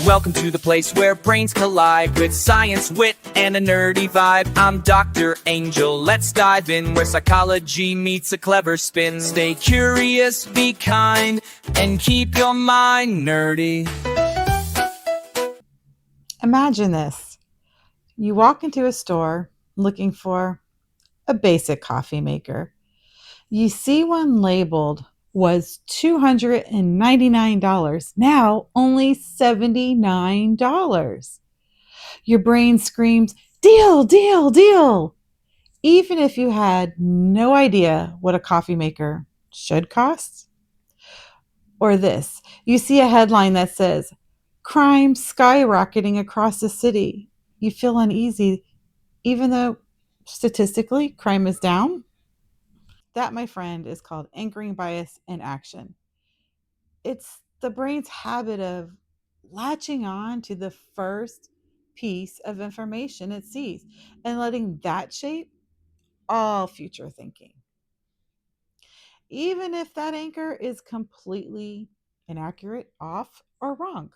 Welcome to the place where brains collide with science, wit, and a nerdy vibe. I'm Dr. Angel. Let's dive in where psychology meets a clever spin. Stay curious, be kind, and keep your mind nerdy. Imagine this. You walk into a store looking for a basic coffee maker. You see one labeled was $299, now only $79. Your brain screams, deal, deal, deal. Even if you had no idea what a coffee maker should cost. Or this, you see a headline that says, crime skyrocketing across the city. You feel uneasy, even though statistically crime is down. That, my friend, is called anchoring bias in action. It's the brain's habit of latching on to the first piece of information it sees and letting that shape all future thinking, even if that anchor is completely inaccurate, off, or wrong.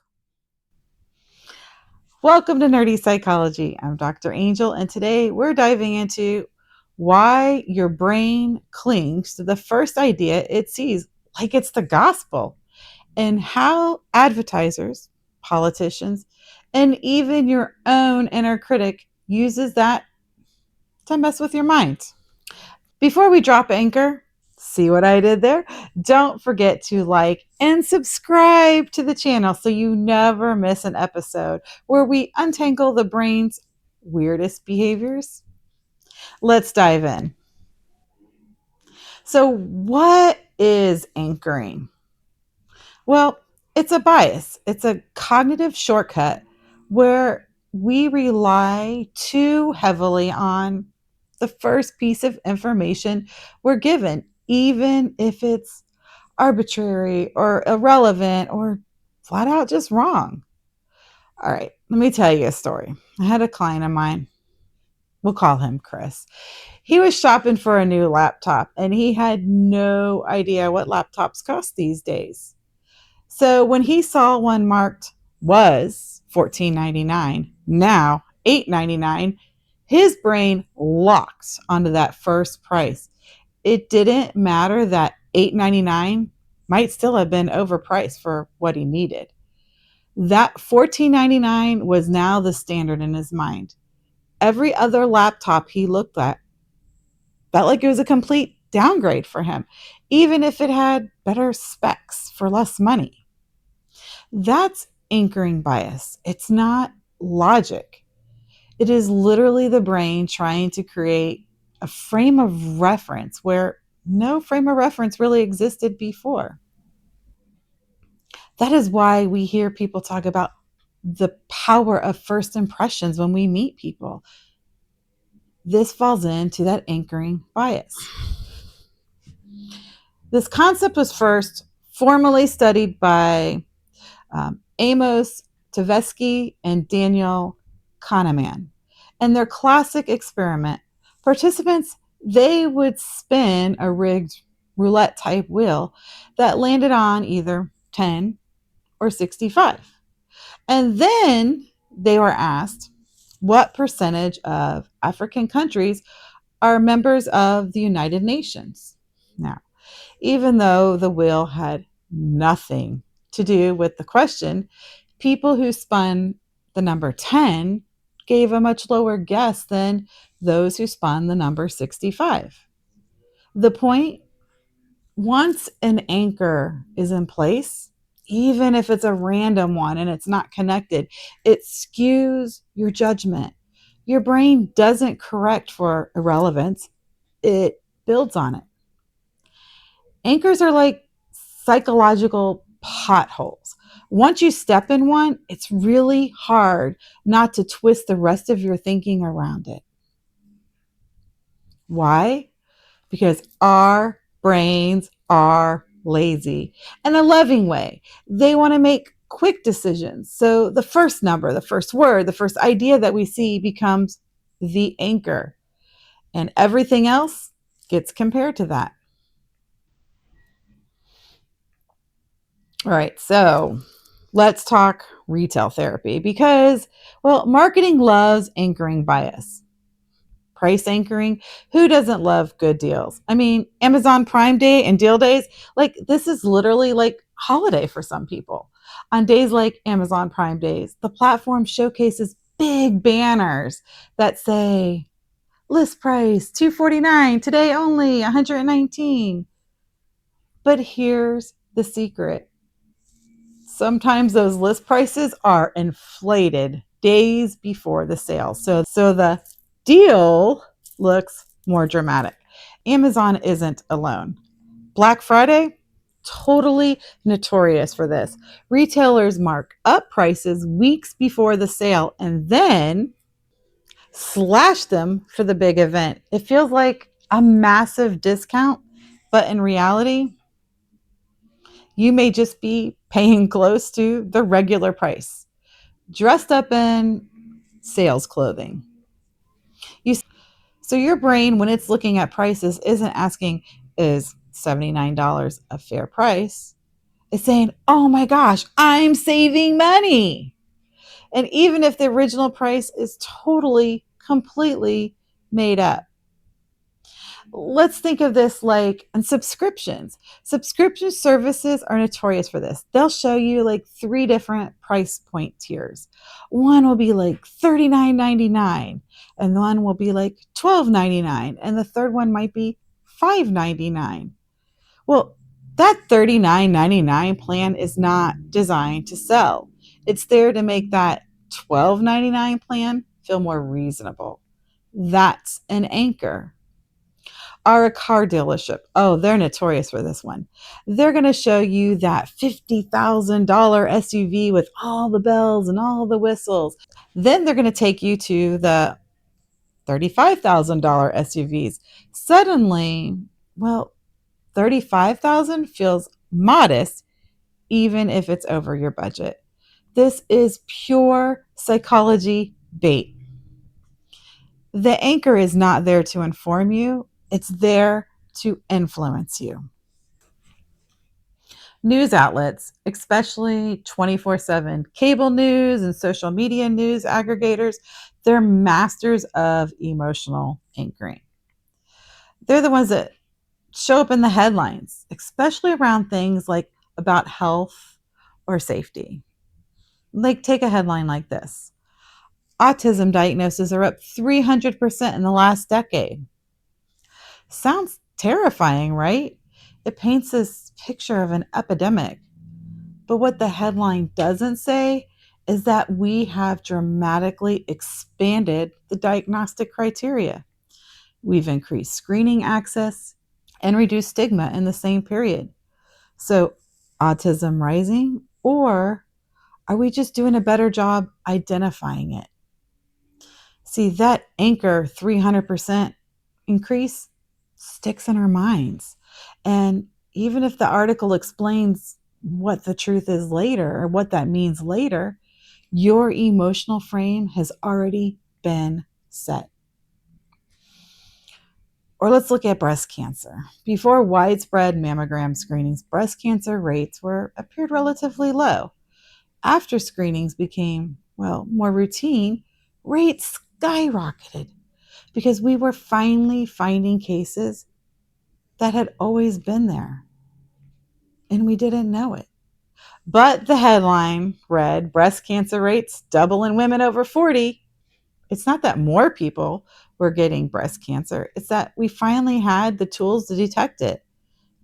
Welcome to Nerdy Psychology. I'm Dr. Angel, and today we're diving into why your brain clings to the first idea it sees like it's the gospel, and how advertisers, politicians, and even your own inner critic uses that to mess with your mind. Before we drop anchor, see what I did there? Don't forget to like and subscribe to the channel so you never miss an episode where we untangle the brain's weirdest behaviors. Let's dive in. So, what is anchoring? Well, it's a bias. It's a cognitive shortcut where we rely too heavily on the first piece of information we're given, even if it's arbitrary or irrelevant or flat out just wrong. All right, let me tell you a story. I had a client of mine. We'll call him Chris. He was shopping for a new laptop and he had no idea what laptops cost these days. So when he saw one marked was $14.99, now $8.99, his brain locked onto that first price. It didn't matter that $8.99 might still have been overpriced for what he needed. That $14.99 was now the standard in his mind. Every other laptop he looked at felt like it was a complete downgrade for him, even if it had better specs for less money. That's anchoring bias. It's not logic. It is literally the brain trying to create a frame of reference where no frame of reference really existed before. That is why we hear people talk about the power of first impressions when we meet people. This falls into that anchoring bias. This concept was first formally studied by Amos Tversky and Daniel Kahneman. In their classic experiment, participants, they would spin a rigged roulette type wheel that landed on either 10 or 65. And then they were asked what percentage of African countries are members of the United Nations. Now, even though the wheel had nothing to do with the question, people who spun the number 10 gave a much lower guess than those who spun the number 65. The point, once an anchor is in place, even if it's a random one and it's not connected, it skews your judgment. Your brain doesn't correct for irrelevance, it builds on it. Anchors are like psychological potholes. Once you step in one, it's really hard not to twist the rest of your thinking around it. Why? Because our brains are lazy in a loving way. They want to make quick decisions. So the first number, the first word, the first idea that we see becomes the anchor, and everything else gets compared to that. All right, so let's talk retail therapy because, well, marketing loves anchoring bias. Price anchoring. Who doesn't love good deals? I mean, Amazon Prime Day and deal days, like this is literally like holiday for some people. On days like Amazon Prime Days, the platform showcases big banners that say list price $249, today only $119. But here's the secret. Sometimes those list prices are inflated days before the sale. So the deal looks more dramatic. Amazon isn't alone. Black Friday, totally notorious for this. Retailers mark up prices weeks before the sale and then slash them for the big event. It feels like a massive discount, but in reality, you may just be paying close to the regular price, dressed up in sales clothing. You, so your brain, when it's looking at prices, isn't asking, is $79 a fair price? It's saying, oh my gosh, I'm saving money. And even if the original price is totally, completely made up. Let's think of this like in subscriptions. Subscription services are notorious for this. They'll show you like three different price point tiers. One will be like $39.99, and one will be like $12.99, and the third one might be $5.99. Well, that $39.99 plan is not designed to sell. It's there to make that $12.99 plan feel more reasonable. That's an anchor. Are a car dealership. Oh, they're notorious for this one. They're going to show you that $50,000 SUV with all the bells and all the whistles. Then they're going to take you to the $35,000 SUVs. Suddenly, well, 35,000 feels modest even if it's over your budget. This is pure psychology bait. The anchor is not there to inform you, it's there to influence you. News outlets, especially 24/7 cable news and social media news aggregators, they're masters of emotional anchoring. They're the ones that show up in the headlines, especially around things like about health or safety. Like, take a headline like this: autism diagnoses are up 300% in the last decade. Sounds terrifying, right? It paints this picture of an epidemic. But what the headline doesn't say is that we have dramatically expanded the diagnostic criteria. We've increased screening access and reduced stigma in the same period. So, autism rising, or are we just doing a better job identifying it? See, that anchor 300% increase sticks in our minds. And even if the article explains what the truth is later or what that means later, your emotional frame has already been set. Or let's look at breast cancer. Before widespread mammogram screenings, breast cancer rates appeared relatively low. After screenings became, well, more routine, rates skyrocketed because we were finally finding cases that had always been there and we didn't know it. But the headline read, breast cancer rates double in women over 40. It's not that more people were getting breast cancer, it's that we finally had the tools to detect it.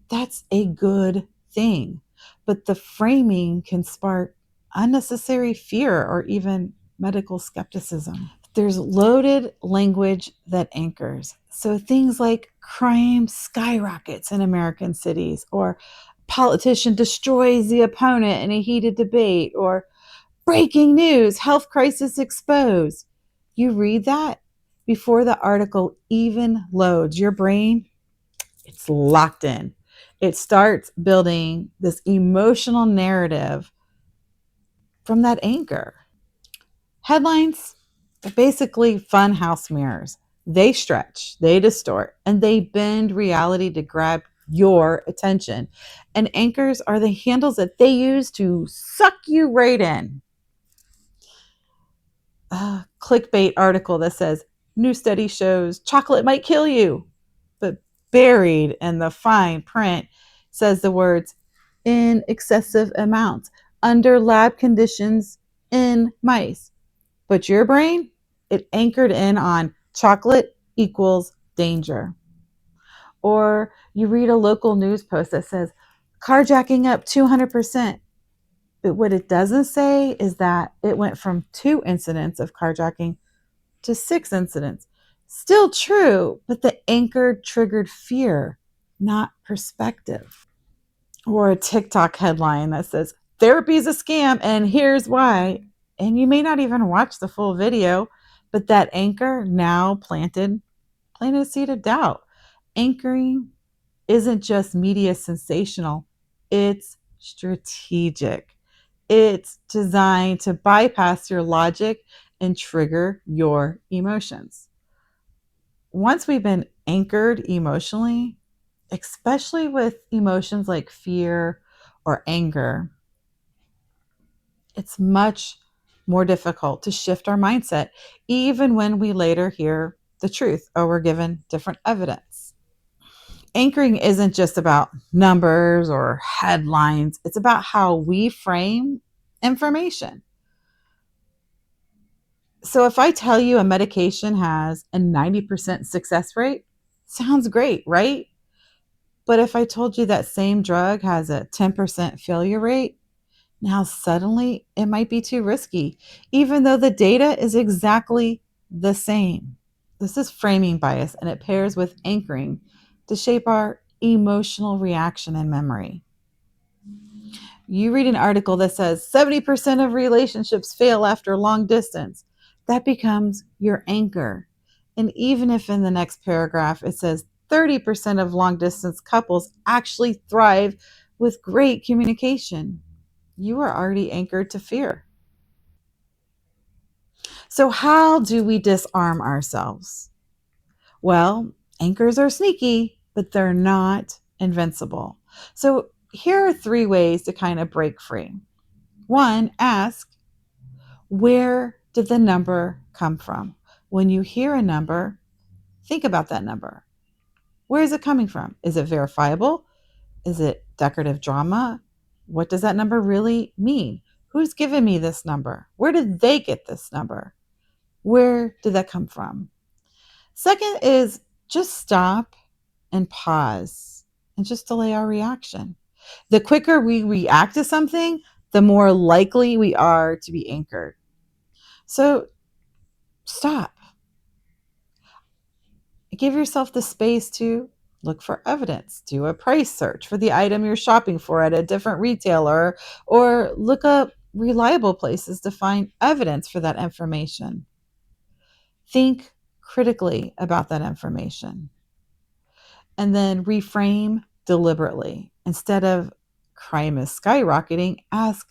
That's a good thing. But the framing can spark unnecessary fear or even medical skepticism. There's loaded language that anchors. So things like crime skyrockets in American cities, or politician destroys the opponent in a heated debate, or breaking news, health crisis exposed. You read that before the article even loads, your brain, it's locked in. It starts building this emotional narrative from that anchor. Headlines are basically fun house mirrors. They stretch, they distort, and they bend reality to grab your attention. And anchors are the handles that they use to suck you right in. clickbait article that says, new study shows chocolate might kill you. But buried in the fine print says the words, in excessive amounts, under lab conditions in mice. But your brain, it anchored in on chocolate equals danger. Or you read a local news post that says, carjacking up 200%. But what it doesn't say is that it went from 2 incidents of carjacking to 6 incidents. Still true, but the anchor triggered fear, not perspective. Or a TikTok headline that says, therapy is a scam and here's why. And you may not even watch the full video, but that anchor now planted a seed of doubt. Anchoring isn't just media sensational, it's strategic. It's designed to bypass your logic and trigger your emotions. Once we've been anchored emotionally, especially with emotions like fear or anger, it's much more difficult to shift our mindset, even when we later hear the truth or we're given different evidence. Anchoring isn't just about numbers or headlines, it's about how we frame information. So if I tell you a medication has a 90% success rate, sounds great, right? But if I told you that same drug has a 10% failure rate, now suddenly it might be too risky, even though the data is exactly the same. This is framing bias, and it pairs with anchoring to shape our emotional reaction and memory. You read an article that says 70% of relationships fail after long distance. That becomes your anchor. And even if in the next paragraph it says 30% of long distance couples actually thrive with great communication, you are already anchored to fear. So, how do we disarm ourselves? Well, anchors are sneaky, but they're not invincible. So, here are 3 ways to kind of break free. 1, ask, where did the number come from? When you hear a number, think about that number. Where is it coming from? Is it verifiable? Is it decorative drama? What does that number really mean? Who's given me this number? Where did they get this number? Where did that come from? Second is just stop and pause and just delay our reaction. The quicker we react to something, the more likely we are to be anchored. So stop. Give yourself the space to look for evidence, do a price search for the item you're shopping for at a different retailer, or look up reliable places to find evidence for that information. Think critically about that information and then reframe deliberately. Instead of crime is skyrocketing, ask,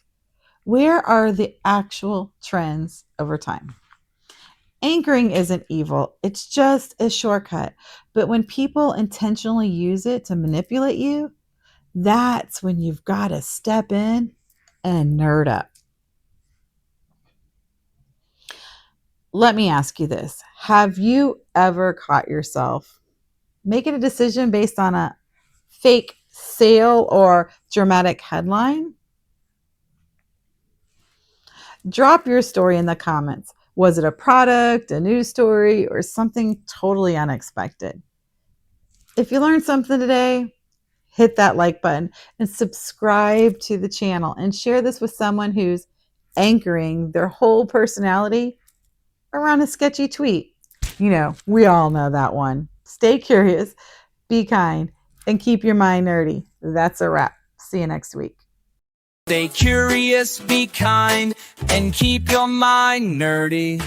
where are the actual trends over time? Anchoring isn't evil, it's just a shortcut. But when people intentionally use it to manipulate you, that's when you've got to step in and nerd up. Let me ask you this. Have you ever caught yourself making a decision based on a fake sale or dramatic headline? Drop your story in the comments. Was it a product, a news story, or something totally unexpected? If you learned something today, hit that like button and subscribe to the channel and share this with someone who's anchoring their whole personality around a sketchy tweet. You know, we all know that one. Stay curious, be kind, and keep your mind nerdy. That's a wrap. See you next week. Stay curious, be kind, and keep your mind nerdy.